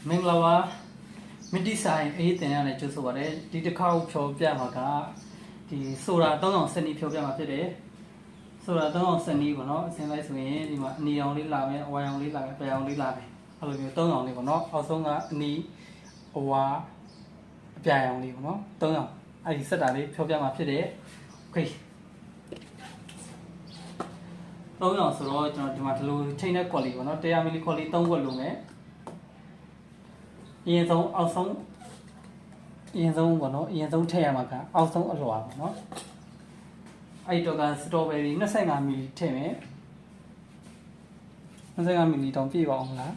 မင်္ဂလာပါမင်းတိဆိုင်အေးတင်ရတဲ့ကျိုးဆိုပါတယ်ဒီတစ်ခါဖြောပြမှာကဒီဆိုတာ3000စနစ်ဖြောပြမှာဖြစ်တယ်ဆိုတာ3000စနစ်ပေါ့နော်အစင်းလိုက်ဆိုရင်ဒီမှာအနီအောင်လေးလာမယ်အဝါအောင်လေးလာမယ်ပျောင်လေးလာမယ်အဲ့လိုမျိုး3000လေးပေါ့နော်အောက်ဆုံးကအနီအဝါအပြာရောင်လေးပေါ့နော်3000အဲ့ဒီစက်တာလေးဖြောပြမှာဖြစ်တယ်โอเค3000ဆိုတော့ကျွန်တော်ဒီမှာဒီလိုချိန်တဲ့ quality ပေါ့နော်100 ml quality 3ခွက်လုံးမယ်အရင်ဆုံးအောက်ဆုံးပေါ့နော်အရင်ဆုံးထည့်ရမှာကအောက်ဆုံးအလွှာပေါ့နော်အဲ့တော့ကစတော်ဘယ်ရီ25 ml ထည့်မယ်25 ml တောင်ပြည့်ပါအောင်လား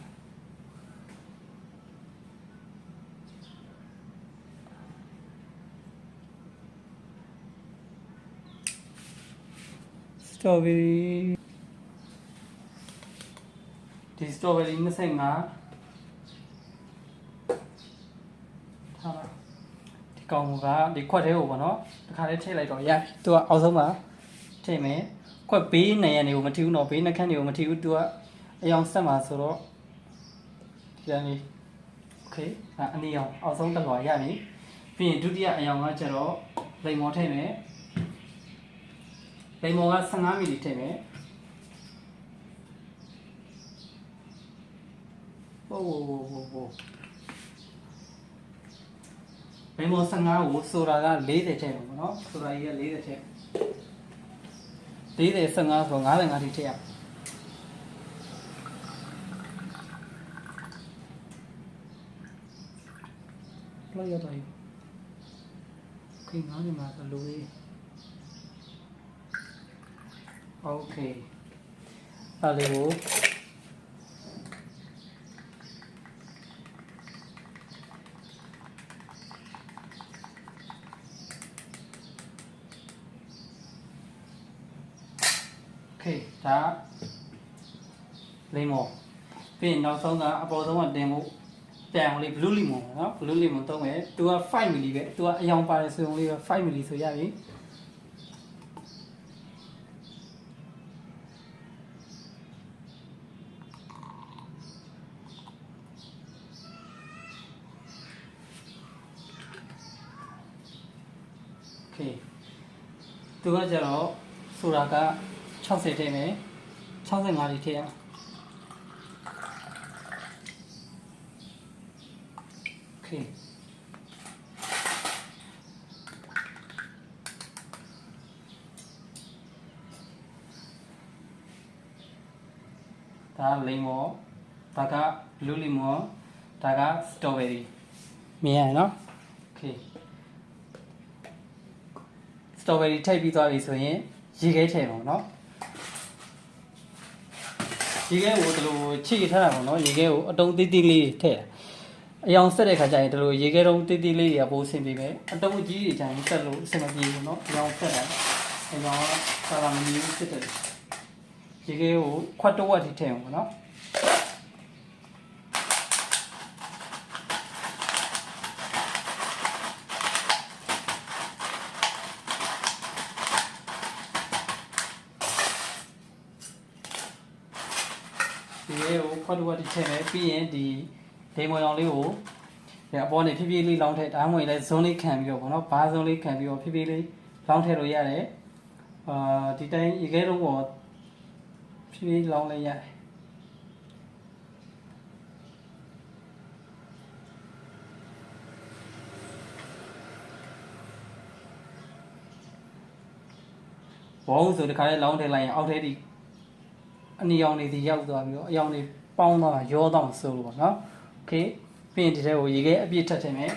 စတော်ဘယ်ရီဒီစတော်ဘယ်ရီ25ဒီကောင်ကဒီခွက်သေးကိုပေါ့နော်တခါလေးထည့်လိုက်တော့ရပြီသူကအောက်ဆုံးမှာထည့်မယ်ခွက်ဘေးနေရနေကိုမထီဘူးတော့ဘေးနှခမ်းတွေကိုမထီဘူးသူကအယောင်ဆက်မှာဆိုတော့ဒီနေ့โอเคအနီအောင်အောက်ဆုံးတစ်လွှာရပြီပြီးရင်ဒုတိယအယောင်ကကျတော့လိမ်မော်ထည့်မယ်လိမ်မော်က15 ml ထည့်မယ်ဟိုလိမ်မော်15ကိုဆိုတာက40ထည့်မှာပေါ့နော်ဆိုတာကြီးက40ထည့်40 15ဆို55ထိထည့်ရလောက်ရတော့ခေငါးနေမှာဆိုလို့โอเคအဲ့လေးကိုဒါလိမ္မော်ပြီးရင်နောက်ဆုံးကအပေါ်ဆုံးကတင်ဖို့ပြန်အောင်လေး blue lemon နော် blue lemon သုံးမယ်သူက5 ml ပဲသူကအယောင်ပါတယ်ဆိုရင်လေး5 ml ဆိုရပြီโอเคသူကကြတော့ဆိုတာက60ထည့်မယ်65ထိထည့်ရโอเคဒါလိမ္မော်ဒါက blue lemon ဒါက strawberry မြင်ရနော်โอเค strawberry ထည့်ပြီးသွားပြီဆိုရင်ရေခဲထည့်ပါနော်ရေခဲကိုဒီလိုချိတ်ထားတာပေါ့နော်ရေခဲကိုအတုံးသေးသေးလေးထည့်အယောင်ဆက်တဲ့ခါကျရင်ဒီလိုရေခဲတုံးသေးသေးလေးတွေကပိုးဆင်ပြီးမယ်အတုံးကြီးတွေကျရင်ဆက်လို့အဆင်မပြေဘူးနော်အယောင်ဆက်တာအယောင်ကစာလာမနီးဖြစ်တယ်ရေခဲကိုခွက်တစ်ဝက်ထိထည့်အောင်ပေါ့နော်ဒီလေးကိုခွက်တစ်ဝက်ထိထည့်မယ်ပြီးရင်ဒီဒိမ်မော်ရောင်လေးကိုဒီအပေါ်နေဖြည်းဖြည်းလေးလောင်းထည့်ဒါမှမဟုတ်လည်းဇုံးလေးခံပြီးတော့ပေါ့နော်ဘားဇုံးလေးခံပြီးတော့ဖြည်းဖြည်းလေးလောင်းထည့်လို့ရတယ်ဒီတိုင်းရေခဲလုံးပေါ်ဖြည်းဖြည်းလောင်းလိုက်ရတယ်ဘောင်းဆိုတခါလေးလောင်းထည့်လိုက်ရင်အောက်ထဲဒီအနီရောင်တွေဒီရောက်သွားပြီးတော့အယောင်တွေပေါင်းသွားရောတော့ဆိုလို့ပေါ့နော်โอเคပြီးရင်ဒီထဲကိုရေခဲအပြည့်ထပ်ထည့်မယ်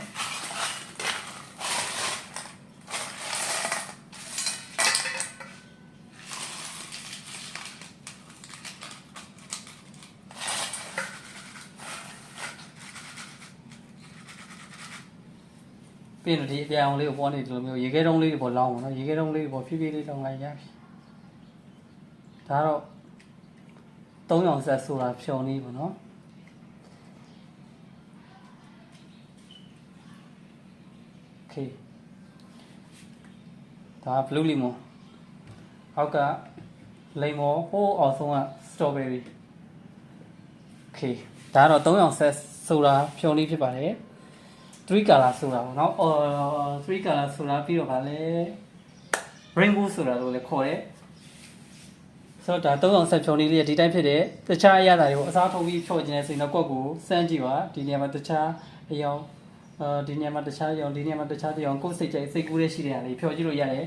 ပြီးရင်ဒီအပြာရောင်လေးကိုပေါ်နေဒီလိုမျိုးရေခဲတုံးလေးတွေပေါ်လောင်းပါနော်ရေခဲတုံးလေးတွေပေါ်ဖြည်းဖြည်းလေးလောင်းလိုက်ရပြီဒါတော့3ရောင်ဆက်ဆိုတာဖြုံနေပါနော်โอเคဒါ blue lemon အောက်ကလိမ္မော်ဟိုးအောင်ဆုံးက strawberry โอเคဒါကတော့3ရောင်ဆက် ဆိုတာဖြုံလေးဖြစ်ပါတယ်3 color ဆိုတာပေါ့နော်3 color ဆိုတာပြီးတော့ဗာလဲ rainbow ဆိုတာလို့လည်းခေါ်တယ်ဆိုတော့ဒါ3အောင်ဆက်ဖြုံလေးလေးဒီတိုင်းဖြစ်တယ်တခြားအရာတွေကိုအစားထိုးပြီးဖြောခြင်းနဲ့ဆိုရင်တော့ကွက်ကိုစမ်းကြည့်ပါဒီနေရာမှာတခြားအယောင်ဒီနေရာမှာတခြားအယောင်ဒီနေရာမှာတခြားအယောင်ကိုယ်စိတ်ကြိုက်စိတ်ကူးလေးရှိတဲ့ဟာလေးဖြောကြည့်လို့ရတယ်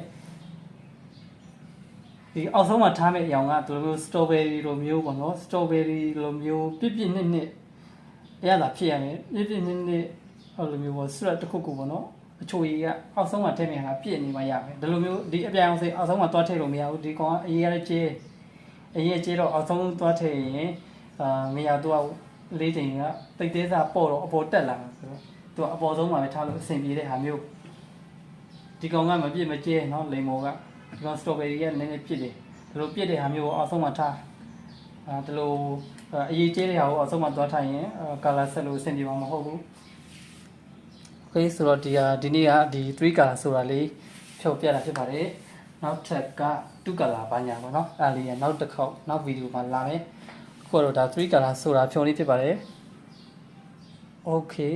ဒီအောက်ဆုံးမှာထားမယ့်အယောင်ကသူတို့ strawberry လိုမျိုးပေါ့နော် strawberry လိုမျိုးပြည့်ပြည့်နစ်နစ်အရသာဖြစ်ရမယ်ပြည့်ပြည့်နစ်နစ်ဟိုလိုမျိုးပေါ့ strap တစ်ခုခုပေါ့နော်အချိုကြီးကအောက်ဆုံးမှာထည့်မြန်တာပြည့်နေမှရမယ်ဒီလိုမျိုးဒီအပြာအောင်စိအောက်ဆုံးမှာတွားထည့်လို့မရဘူးဒီကောင်ကအရေးရတဲ့ကျဲအရေးကျဲတော့အောက်ဆုံးတွားထည့်ရင်မရတော့လေးချိန်ကတိတ်သေးစားပေါ့တော့အပေါ်တက်လာမှာဆိုတော့သူကအပေါ်ဆုံးမှာပဲထားလို့အဆင်ပြေတဲ့ဟာမျိုးဒီကောင်ကမပြည့်မကျဲနော်လိမ်မော်ကဒီကောင် strawberry ကနည်းနည်းပြည့်တယ်ဒီလိုပြည့်တဲ့ဟာမျိုးကိုအောက်ဆုံးမှာထားဒီလိုအရေးကျဲတဲ့ဟာကိုအောက်ဆုံးမှာတွားထားရင် color set လို့အဆင်ပြေမှာမဟုတ်ဘူးOkay ဆိုတော့ဒီနေ့ကဒီ3 color ဆိုတာလေးဖြုတ်ပြတာဖြစ်ပါတယ်နောက်ထပ်က2 color ဘာညာပေါ့နော်အဲ့ဒါလေးရနောက်တစ်ခေါက်နောက်ဗီဒီယိုမှာလာမယ်အခုတော့ဒါ3 color ဆိုတာဖြုံလေးဖြစ်ပါတယ် Okay